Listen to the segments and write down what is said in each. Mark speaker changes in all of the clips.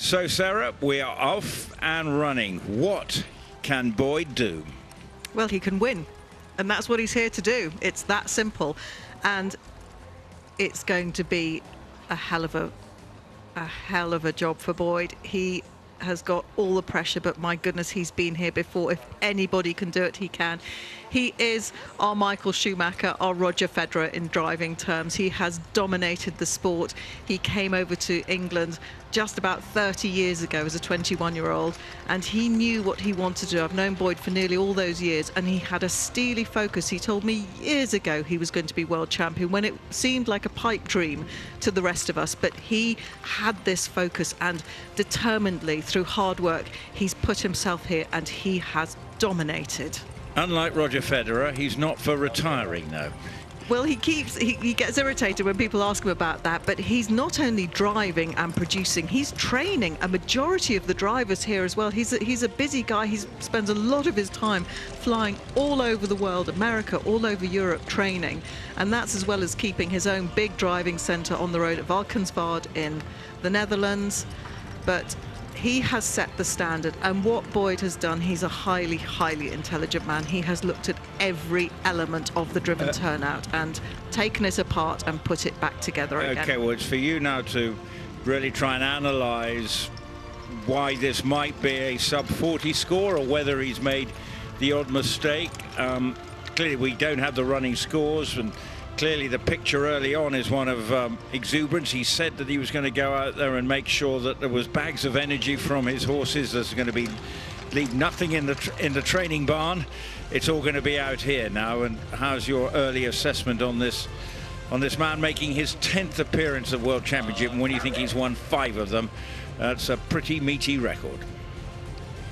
Speaker 1: So, Sarah, we are off and running. What can Boyd do?
Speaker 2: Well, he can win, and that's what he's here to do. It's that simple, and it's going to be a hell of a job for Boyd. He has got all the pressure, but my goodness, he's been here before. If anybody can do it, he can. He is our Michael Schumacher, our Roger Federer in driving terms. He has dominated the sport. He came over to England just about 30 years ago as a 21-year-old, and he knew what he wanted to do. I've known Boyd for nearly all those years, and he had a steely focus. He told me years ago he was going to be world champion when it seemed like a pipe dream to the rest of us, but he had this focus, and determinedly through hard work he's put himself here, and he has dominated.
Speaker 1: Unlike Roger Federer, he's not for retiring, though.
Speaker 2: Well, he gets irritated when people ask him about that, but he's not only driving and producing, he's training a majority of the drivers here as well. He's a busy guy. He spends a lot of his time flying all over the world, America, all over Europe, training. And that's as well as keeping his own big driving centre on the road at Valkenswaard in the Netherlands. But he has set the standard, and what Boyd has done, he's a highly, highly intelligent man. He has looked at every element of the driven turnout and taken it apart and put it back together again.
Speaker 1: Okay, well, it's for you now to really try and analyse why this might be a sub-40 score, or whether he's made the odd mistake. Clearly, we don't have the running scores, and clearly the picture early on is one of exuberance. He said that he was going to go out there and make sure that there was bags of energy from his horses. There's going to leave nothing in the training barn. It's all going to be out here now. And how's your early assessment on this man making his 10th appearance at World Championship, and when you think he's won 5 of them? That's a pretty meaty record.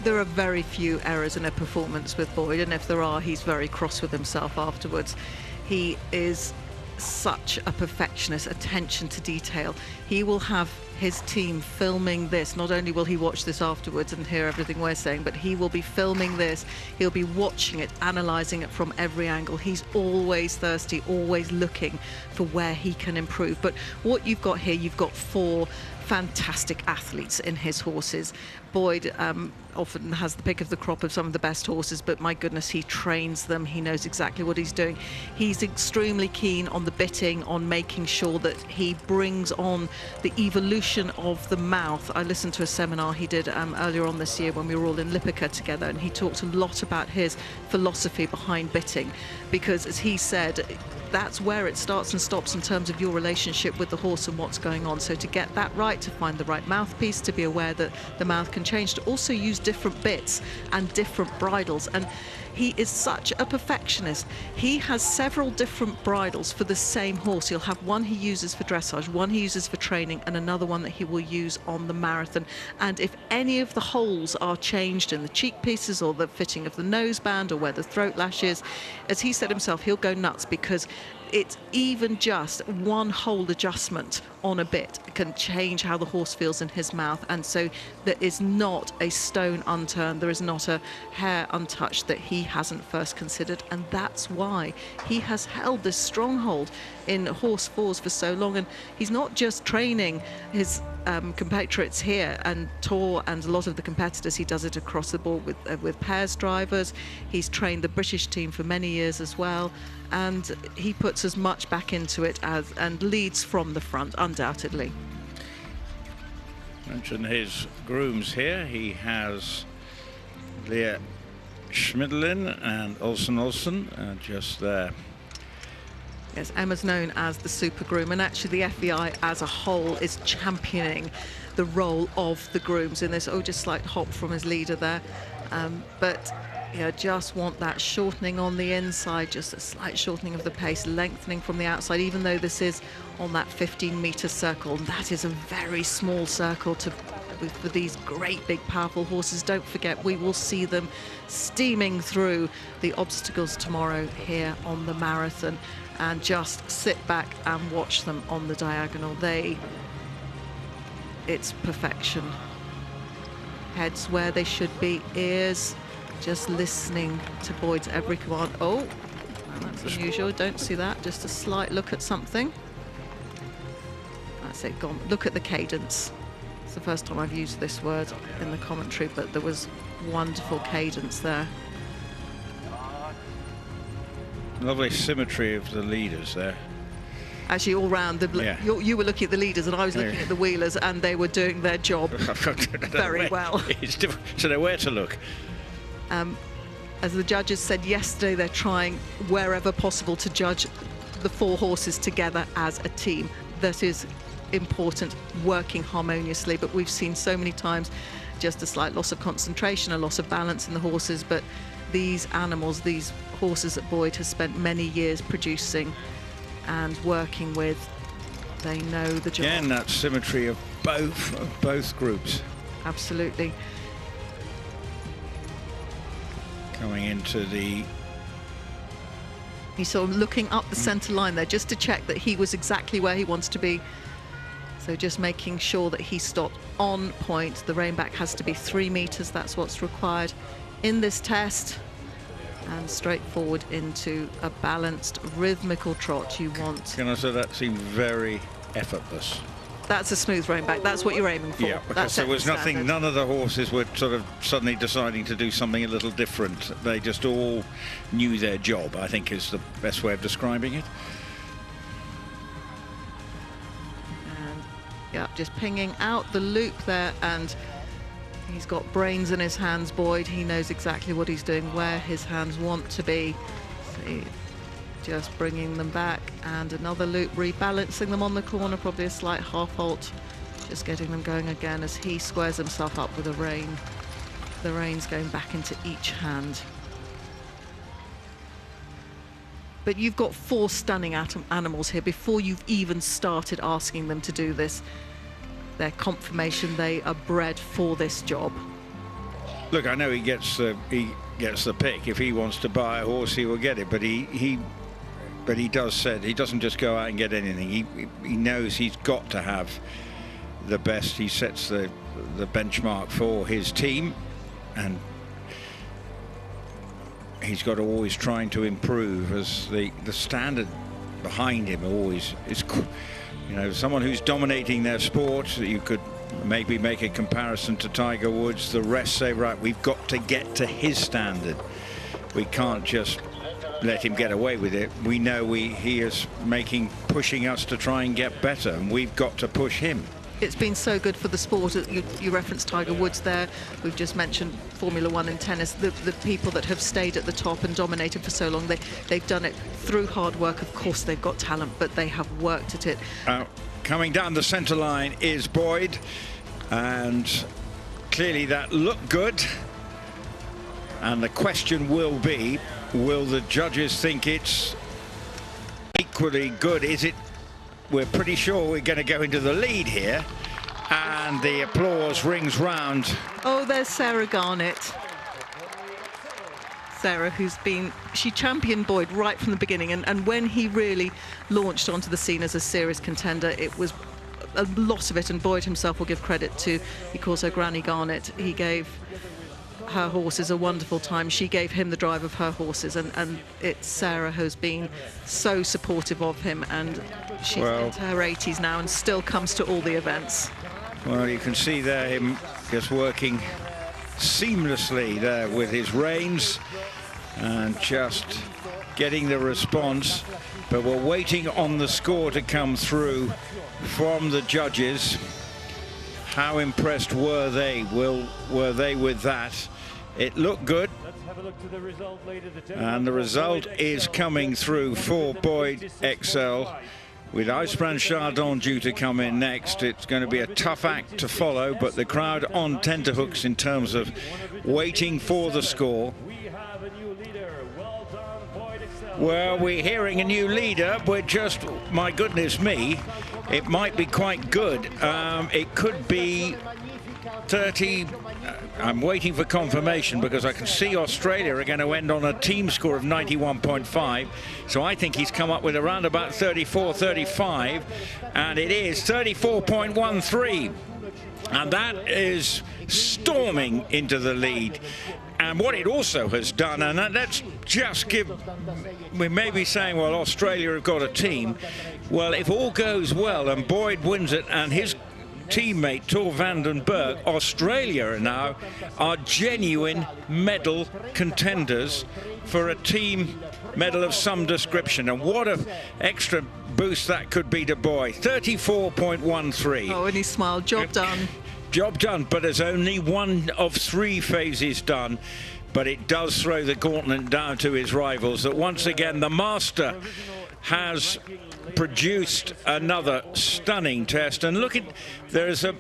Speaker 2: There are very few errors in a performance with Boyd, and if there are, he's very cross with himself afterwards. He is such a perfectionist, attention to detail. He will have his team filming this. Not only will he watch this afterwards and hear everything we're saying, but he will be filming this. He'll be watching it, analysing it from every angle. He's always thirsty, always looking for where he can improve. But what you've got here, you've got 4 fantastic athletes in his horses. Boyd often has the pick of the crop of some of the best horses, but my goodness, he trains them. He knows exactly what he's doing. He's extremely keen on the bitting, on making sure that he brings on the evolution of the mouth. I listened to a seminar he did earlier on this year when we were all in Lipica together, and he talked a lot about his philosophy behind bitting, because as he said, that's where it starts and stops in terms of your relationship with the horse and what's going on. So to get that right, to find the right mouthpiece, to be aware that the mouth can change, to also use different bits and different bridles. And he is such a perfectionist. He has several different bridles for the same horse. He'll have one he uses for dressage, one he uses for training, and another one that he will use on the marathon. And if any of the holes are changed in the cheek pieces, or the fitting of the noseband, or where the throat lash is, as he said himself, he'll go nuts, because it's even just one hole adjustment on a bit can change how the horse feels in his mouth. And so there is not a stone unturned, there is not a hair untouched that he hasn't first considered. And that's why he has held this stronghold in horse fours for so long. And he's not just training his compatriots here and Tour and a lot of the competitors. He does it across the board with pairs drivers. He's trained the British team for many years as well, and he puts as much back into it and leads from the front, undoubtedly.
Speaker 1: Mention his grooms here. He has Leah Schmidlin and Olsen just there.
Speaker 2: Yes, Emma's known as the super groom, and actually the FEI as a whole is championing the role of the grooms in this. Oh, just slight hop from his leader there. But yeah, just want that shortening on the inside, just a slight shortening of the pace, lengthening from the outside, even though this is on that 15-metre circle. And that is a very small circle for these great big powerful horses. Don't forget, we will see them steaming through the obstacles tomorrow here on the marathon, and just sit back and watch them on the diagonal. It's perfection. Heads where they should be, ears just listening to Boyd's every command. Oh, that's unusual, don't see that. Just a slight look at something. That's it, gone. Look at the cadence. the first time I've used this word in the commentary, but there was wonderful cadence there.
Speaker 1: Lovely symmetry of the leaders there.
Speaker 2: Actually, all round, you were looking at the leaders and I was looking at the wheelers, and they were doing their job very well.
Speaker 1: It's different to know where to look.
Speaker 2: As the judges said yesterday, they're trying wherever possible to judge the 4 horses together as a team. That is important, working harmoniously, but we've seen so many times just a slight loss of concentration, a loss of balance in the horses. But these animals, these horses that Boyd has spent many years producing and working with, they know the job.
Speaker 1: Again, that symmetry of both groups.
Speaker 2: Absolutely.
Speaker 1: Coming into the...
Speaker 2: He's sort of looking up the centre line there just to check that he was exactly where he wants to be. So just making sure that he stopped on point. The rein-back has to be 3 metres. That's what's required in this test. And straight forward into a balanced, rhythmical trot you want.
Speaker 1: Can I say that seemed very effortless?
Speaker 2: That's a smooth rein-back. That's what you're aiming for.
Speaker 1: Yeah, because there was nothing, none of the horses were sort of suddenly deciding to do something a little different. They just all knew their job, I think is the best way of describing it.
Speaker 2: And yeah, just pinging out the loop there, and he's got brains in his hands, Boyd. He knows exactly what he's doing, where his hands want to be. See, just bringing them back, and another loop, rebalancing them on the corner, probably a slight half halt, just getting them going again as he squares himself up with a rein. The reins going back into each hand. But you've got 4 stunning animals here before you've even started asking them to do this. Their confirmation they are bred for this job.
Speaker 1: Look, I know he gets the pick. If he wants to buy a horse, he will get it. But he doesn't just go out and get anything. He knows he's got to have the best. He sets the benchmark for his team, and he's got to always trying to improve, as the standard behind him always is. You know, someone who's dominating their sport, you could maybe make a comparison to Tiger Woods. The rest say, right, we've got to get to his standard. We can't just let him get away with it. We know he is pushing us to try and get better, and we've got to push him.
Speaker 2: It's been so good for the sport. You referenced Tiger Woods there. We've just mentioned Formula One and tennis. The people that have stayed at the top and dominated for so long, they've done it through hard work. Of course, they've got talent, but they have worked at it.
Speaker 1: Coming down the centre line is Boyd, and clearly that looked good. And the question will be, will the judges think it's equally good? Is it? We're pretty sure we're going to go into the lead here, and the applause rings round.
Speaker 2: Oh, there's Sarah Garnett. Sarah, she championed Boyd right from the beginning, and when he really launched onto the scene as a serious contender, it was a lot of it, and Boyd himself will give credit to, he calls her Granny Garnett. He gave her horses a wonderful time. She gave him the drive of her horses, and Sarah has been so supportive of him, and she's into her 80s now and still comes to all the events.
Speaker 1: Well, you can see there him just working seamlessly there with his reins and just getting the response. But we're waiting on the score to come through from the judges. How impressed were they? Were they with that? It looked good.
Speaker 3: Let's have a look to the result,
Speaker 1: and the result is coming through for Boyd Exell, with Icebran Chardon due to come in next. It's going to be a tough act to follow, but the crowd on tenterhooks in terms of waiting for the score. Well, we're hearing a new leader. We're just, my goodness me, it might be quite good. It could be 30. I'm waiting for confirmation, because I can see Australia are going to end on a team score of 91.5. So I think he's come up with around about 34, 35, and it is 34.13. And that is storming into the lead. And what it also has done, and let's just give, we may be saying, well, Australia have got a team. Well, if all goes well and Boyd wins it and his teammate Tor van den Berg, Australia now are genuine medal contenders for a team medal of some description. And what an extra boost that could be to Boyd. 34.13.
Speaker 2: Oh, and he smiled. Job done.
Speaker 1: Job done, but there's only one of 3 phases done. But it does throw the gauntlet down to his rivals that once again the master has produced another stunning test. And look, there's a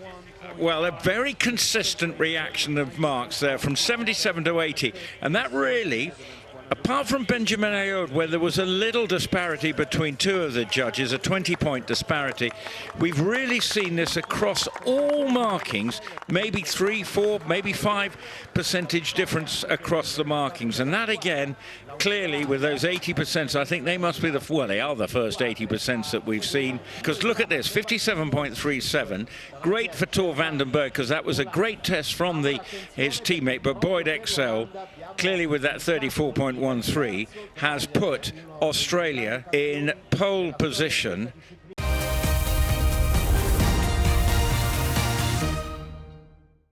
Speaker 1: very consistent reaction of marks there from 77 to 80. And that really, apart from Benjamin Ayoade, where there was a little disparity between 2 of the judges, a 20-point disparity, we've really seen this across all markings, maybe 3, 4, maybe 5 percentage difference across the markings. And that again, clearly with those 80%, I think they must be they are the first 80% that we've seen. Because look at this, 57.37, great for Tor van den Berg, because that was a great test from his teammate, but Boyd Exell, clearly with that 34.13, has put Australia in pole position